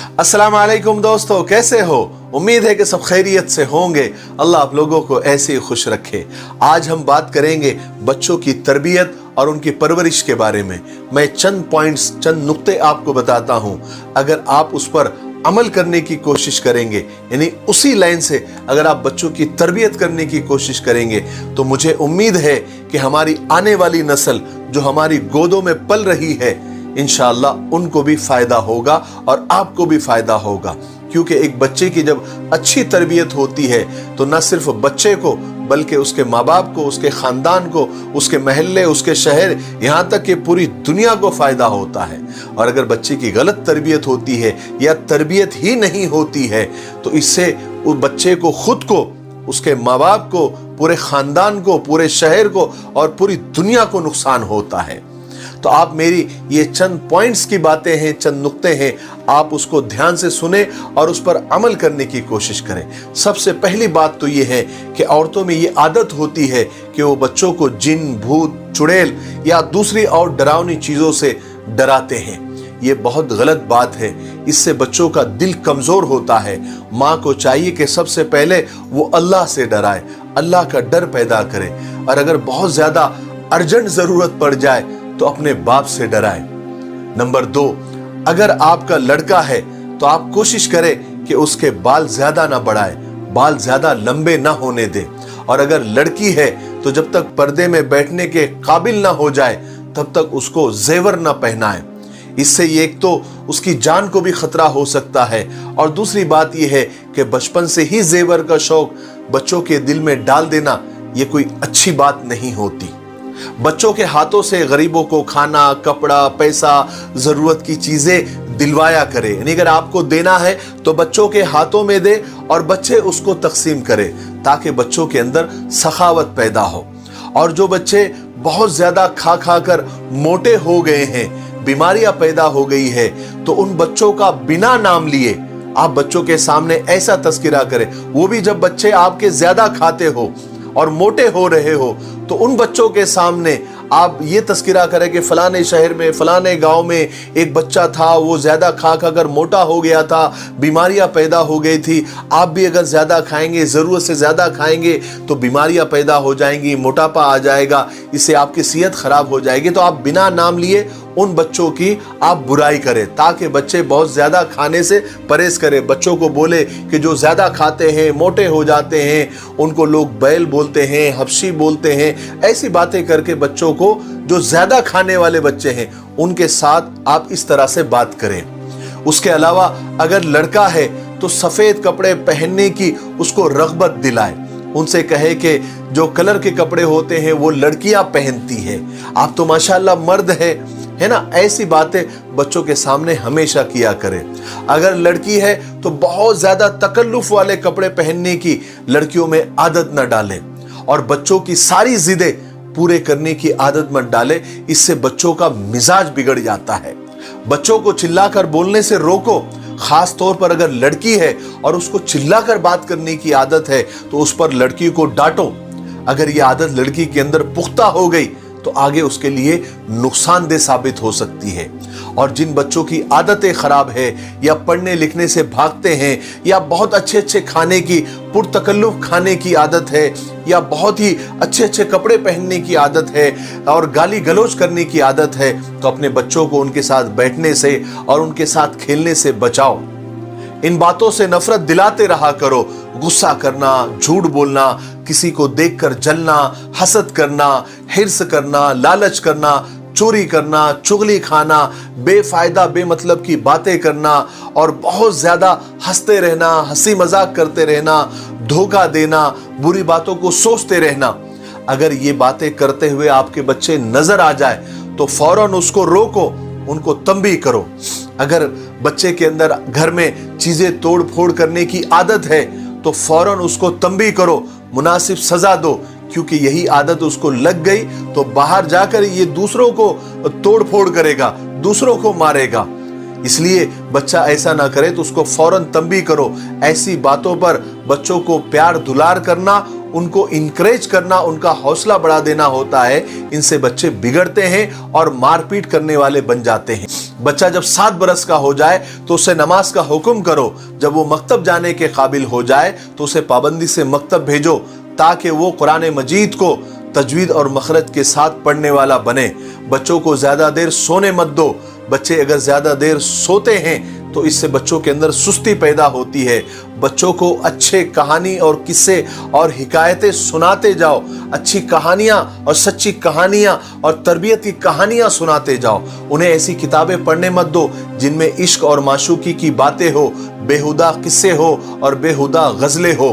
अस्सलाम वालेकुम दोस्तों, कैसे हो? उम्मीद है कि सब खैरियत से होंगे। अल्लाह आप लोगों को ऐसे ही खुश रखे। आज हम बात करेंगे बच्चों की तरबियत और उनकी परवरिश के बारे में। मैं चंद पॉइंट्स, चंद नुक्ते आपको बताता हूं। अगर आप उस पर अमल करने की कोशिश करेंगे, यानी उसी लाइन से अगर आप बच्चों की तरबियत करने की कोशिश करेंगे, तो मुझे उम्मीद है कि हमारी आने वाली नस्ल जो हमारी गोदों में पल रही है, इंशाअल्लाह उनको भी फायदा होगा और आपको भी फायदा होगा। क्योंकि एक बच्चे की जब अच्छी तरबियत होती है तो न सिर्फ बच्चे को बल्कि उसके माँ बाप को, उसके खानदान को, उसके महल्ले, उसके शहर, यहाँ तक कि पूरी दुनिया को फायदा होता है। और अगर बच्चे की गलत तरबियत होती है या तरबियत ही नहीं होती है तो इससे उस बच्चे को, खुद को, उसके माँ बाप को, पूरे खानदान को, पूरे शहर को और पूरी दुनिया को नुकसान होता है। तो आप मेरी ये चंद पॉइंट्स की बातें हैं, चंद नुक्ते हैं, आप उसको ध्यान से सुने और उस पर अमल करने की कोशिश करें। सबसे पहली बात तो ये है कि औरतों में ये आदत होती है कि वो बच्चों को जिन, भूत, चुड़ैल या दूसरी और डरावनी चीज़ों से डराते हैं। ये बहुत गलत बात है। इससे बच्चों का दिल कमज़ोर होता है। माँ को चाहिए कि सबसे पहले वो अल्लाह से डराए, अल्लाह का डर पैदा करे। और अगर बहुत ज़्यादा अर्जेंट ज़रूरत पड़ जाए तो अपने बाप से डराए। नंबर 2, अगर आपका लड़का है तो आप कोशिश करें कि उसके बाल ज्यादा ना बढ़ाए, बाल ज्यादा लंबे ना होने दे। और अगर लड़की है तो जब तक पर्दे में बैठने के काबिल ना हो जाए तब तक उसको जेवर ना पहनाए। इससे ये एक तो उसकी जान को भी खतरा हो सकता है, और दूसरी बात यह है कि बचपन से ही जेवर का शौक बच्चों के दिल में डाल देना ये कोई अच्छी बात नहीं होती। बच्चों के हाथों से गरीबों को खाना, कपड़ा, पैसा, जरूरत की चीजें दिलवाया करे। यानी अगर आपको देना है तो बच्चों के हाथों में दे और बच्चे उसको तकसीम करे, ताकि बच्चों के अंदर सखावत पैदा हो। और जो बच्चे बहुत ज्यादा खा खा कर मोटे हो गए हैं, बीमारियां पैदा हो गई है, तो उन बच्चों का बिना नाम लिए आप बच्चों के सामने ऐसा तस्करा करें, वो भी जब बच्चे आपके ज्यादा खाते हो और मोटे हो रहे हो, तो उन बच्चों के सामने आप ये तस्करा करें कि फलाने शहर में, फलाने गांव में एक बच्चा था, वो ज्यादा खा खा कर मोटा हो गया था, बीमारियां पैदा हो गई थी। आप भी अगर ज्यादा खाएंगे, जरूरत से ज्यादा खाएंगे तो बीमारियां पैदा हो जाएंगी, मोटापा आ जाएगा, इससे आपकी सेहत खराब हो जाएगी। तो आप बिना नाम लिए उन बच्चों की आप बुराई करें, ताकि बच्चे बहुत ज्यादा खाने से परहेज करें। बच्चों को बोले कि जो ज्यादा खाते हैं, मोटे हो जाते हैं, उनको लोग बैल बोलते हैं, हबशी बोलते हैं। ऐसी बातें करके बच्चों को, जो ज्यादा खाने वाले बच्चे हैं, उनके साथ आप इस तरह से बात करें। उसके अलावा अगर लड़का है तो सफेद कपड़े पहनने की उसको रगबत दिलाए। उनसे कहे कि जो कलर के कपड़े होते हैं वो लड़कियां पहनती है, आप तो माशाल्लाह मर्द है ना। ऐसी बातें बच्चों के सामने हमेशा किया करें। अगर लड़की है तो बहुत ज्यादा तकल्लुफ वाले कपड़े पहनने की लड़कियों में आदत न डालें, और बच्चों की सारी जिदें पूरे करने की आदत मत डाले। इससे बच्चों का मिजाज बिगड़ जाता है। बच्चों को चिल्लाकर बोलने से रोको। खास तौर पर अगर लड़की है और उसको चिल्लाकर बात करने की आदत है तो उस पर लड़की को डांटो। अगर यह आदत लड़की के अंदर पुख्ता हो गई तो आगे उसके लिए नुकसानदेह साबित हो सकती है। और जिन बच्चों की आदतें खराब है, या पढ़ने लिखने से भागते हैं, या बहुत अच्छे अच्छे खाने की, पुरतकल्लुफ खाने की आदत है, या बहुत ही अच्छे अच्छे कपड़े पहनने की आदत है और गाली गलौज करने की आदत है, तो अपने बच्चों को उनके साथ बैठने से और उनके साथ खेलने से बचाओ। इन बातों से नफरत दिलाते रहा करो। गुस्सा करना, झूठ बोलना, किसी को देखकर जलना, हसद करना, हिर्स करना, लालच करना, चोरी करना, चुगली खाना, बेफायदा बेमतलब की बातें करना और बहुत ज्यादा हंसते रहना, हंसी मजाक करते रहना, धोखा देना, बुरी बातों को सोचते रहना। अगर ये बातें करते हुए आपके बच्चे नजर आ जाए तो फौरन उसको रोको, उनको तंबीह करो। अगर बच्चे के अंदर घर में चीजें तोड़ फोड़ करने की आदत है तो फौरन उसको तंबीह करो, मुनासिब सजा दो, क्योंकि यही आदत उसको लग गई तो बाहर जाकर ये दूसरों को तोड़ फोड़ करेगा, दूसरों को मारेगा। इसलिए बच्चा ऐसा ना करे तो उसको फौरन तंबीह करो। ऐसी बातों पर बच्चों को प्यार दुलार करना, उनको इंकरेज करना, उनका हौसला बढ़ा देना होता है। इनसे बच्चे बिगड़ते हैं और मारपीट करने वाले बन जाते हैं। बच्चा जब 7 बरस का हो जाए तो उसे नमाज का हुक्म करो। जब वो मकतब जाने के काबिल हो जाए तो उसे पाबंदी से मकतब भेजो, ताकि वो कुरान मजीद को तजवीद और मखरज के साथ पढ़ने वाला बने। बच्चों को ज्यादा देर सोने मत दो। बच्चे अगर ज्यादा देर सोते हैं तो इससे बच्चों के अंदर सुस्ती पैदा होती है। बच्चों को अच्छे कहानी और किस्से और हिकायतें सुनाते जाओ। अच्छी कहानियां और सच्ची कहानियां और तरबियत की कहानियां सुनाते जाओ। उन्हें ऐसी किताबें पढ़ने मत दो जिनमें इश्क और माशूकी की बातें हो, बेहुदा किस्से हो और बेहुदा गजलें हो।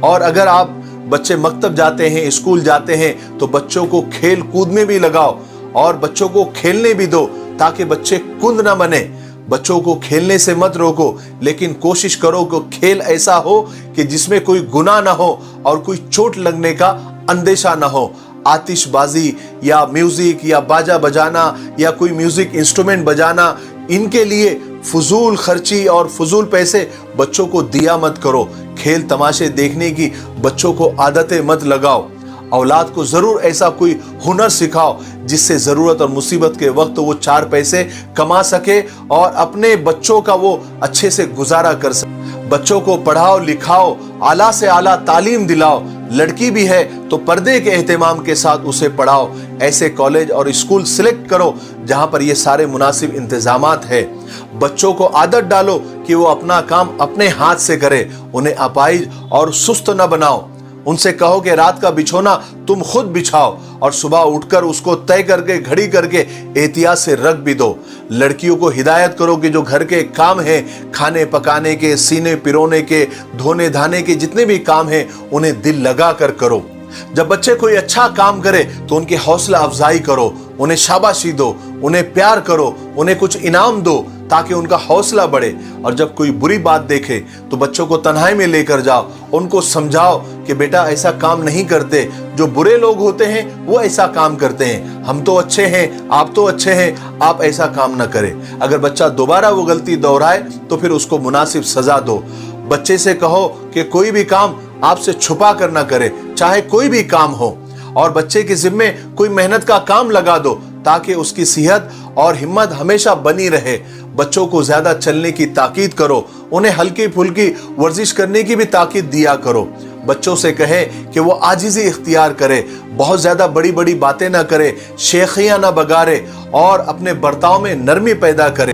और अगर आप बच्चे मकतब जाते हैं, स्कूल जाते हैं, तो बच्चों को खेल कूद में भी लगाओ और बच्चों को खेलने भी दो, ताकि बच्चे कुंद ना बने। बच्चों को खेलने से मत रोको, लेकिन कोशिश करो कि खेल ऐसा हो कि जिसमें कोई गुनाह ना हो और कोई चोट लगने का अंदेशा ना हो। आतिशबाजी या म्यूजिक या बाजा बजाना या कोई म्यूजिक इंस्ट्रूमेंट बजाना, इनके लिए फजूल खर्ची और फजूल पैसे बच्चों को दिया मत करो। खेल तमाशे देखने की बच्चों को आदतें मत लगाओ। औलाद को जरूर ऐसा कोई हुनर सिखाओ जिससे जरूरत और मुसीबत के वक्त वो 4 पैसे कमा सके और अपने बच्चों का वो अच्छे से गुजारा कर सके। बच्चों को पढ़ाओ लिखाओ, आला से आला तालीम दिलाओ। लड़की भी है तो पर्दे के एहतमाम के साथ उसे पढ़ाओ। ऐसे कॉलेज और स्कूल सिलेक्ट करो जहां पर ये सारे मुनासिब इंतजामात है। बच्चों को आदत डालो कि वो अपना काम अपने हाथ से करे। उन्हें अपाहिज और सुस्त न बनाओ। उनसे कहो कि रात का बिछोना तुम खुद बिछाओ और सुबह उठकर उसको तय करके घड़ी करके एहतियात से रख भी दो। लड़कियों को हिदायत करो कि जो घर के काम हैं, खाने पकाने के, सीने पिरोने के, धोने धाने के, जितने भी काम हैं, उन्हें दिल लगा कर करो। जब बच्चे कोई अच्छा काम करे तो उनकी हौसला अफजाई करो, उन्हें शाबाशी दो, उन्हें प्यार करो, उन्हें कुछ इनाम दो ताकि उनका हौसला बढ़े। और जब कोई बुरी बात देखे तो बच्चों को तन्हाई में लेकर जाओ, उनको समझाओ कि बेटा ऐसा काम नहीं करते, जो बुरे लोग होते हैं वो ऐसा काम करते हैं, हम तो अच्छे हैं, आप तो अच्छे हैं, आप ऐसा काम ना करें। अगर बच्चा दोबारा वो गलती दोहराए तो फिर उसको मुनासिब सजा दो। बच्चे से कहो कि कोई भी काम आपसे छुपा कर ना करे, चाहे कोई भी काम हो। और बच्चे के जिम्मे कोई मेहनत का काम लगा दो ताकि उसकी सेहत और हिम्मत हमेशा बनी रहे। बच्चों को ज्यादा चलने की ताकीद करो, उन्हें हल्की फुल्की वर्जिश करने की भी ताकीद दिया करो। बच्चों से कहे कि वो आजिज़ी इख्तियार करे, बहुत ज्यादा बड़ी बड़ी बातें ना करे, शेखियां ना बगारे और अपने बर्ताव में नरमी पैदा करे।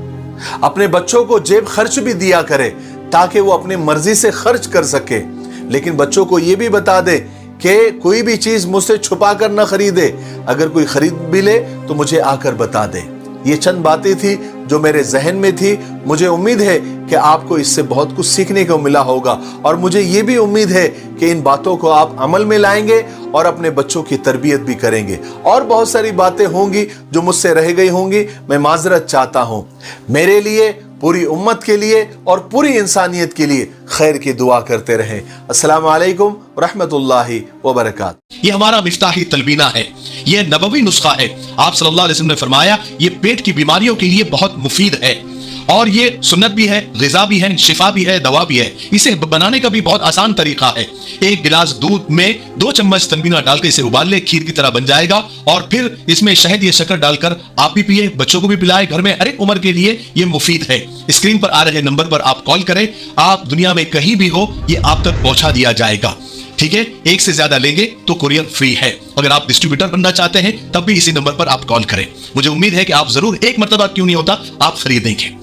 अपने बच्चों को जेब खर्च भी दिया करे ताकि वो अपनी मर्जी से खर्च कर सके। लेकिन बच्चों को ये भी बता दे कि कोई भी चीज मुझसे छुपा कर ना खरीदे, अगर कोई खरीद भी ले तो मुझे आकर बता दे। ये चंद बातें थी जो मेरे जहन में थी। मुझे उम्मीद है कि आपको इससे बहुत कुछ सीखने को मिला होगा और मुझे ये भी उम्मीद है कि इन बातों को आप अमल में लाएंगे और अपने बच्चों की तरबियत भी करेंगे। और बहुत सारी बातें होंगी जो मुझसे रह गई होंगी, मैं माजरत चाहता हूँ। मेरे लिए, पूरी उम्मत के लिए और पूरी इंसानियत के लिए खैर की दुआ करते रहें। अस्सलामु अलैकुम रहमतुल्लाहि व बरकातहू। ये हमारा मिफ्ताही तलबीना है, ये नबवी नुस्खा है। आप सल्लल्लाहु अलैहि वसल्लम ने फरमाया ये पेट की बीमारियों के लिए बहुत मुफीद है और ये सुन्नत भी है, ग़िज़ा भी है, शिफा भी है, दवा भी है। इसे बनाने का भी बहुत आसान तरीका है। 1 गिलास दूध में 2 चम्मच तलबीना डालकर इसे उबाल ले, खीर की तरह बन जाएगा। और फिर इसमें शहद या शक्कर डालकर आप भी पिए, बच्चों को भी पिलाए। घर में हर एक उम्र के लिए ये मुफीद है। स्क्रीन पर आ रहे नंबर पर आप कॉल करें, आप दुनिया में कहीं भी हो ये आप तक पहुंचा दिया जाएगा। ठीक है, 1 से ज्यादा लेंगे तो कुरियर फ्री है। अगर आप डिस्ट्रीब्यूटर बनना चाहते हैं तब भी इसी नंबर पर आप कॉल करें। मुझे उम्मीद है कि आप जरूर एक मरतबा क्यों नहीं होता आप खरीदेंगे।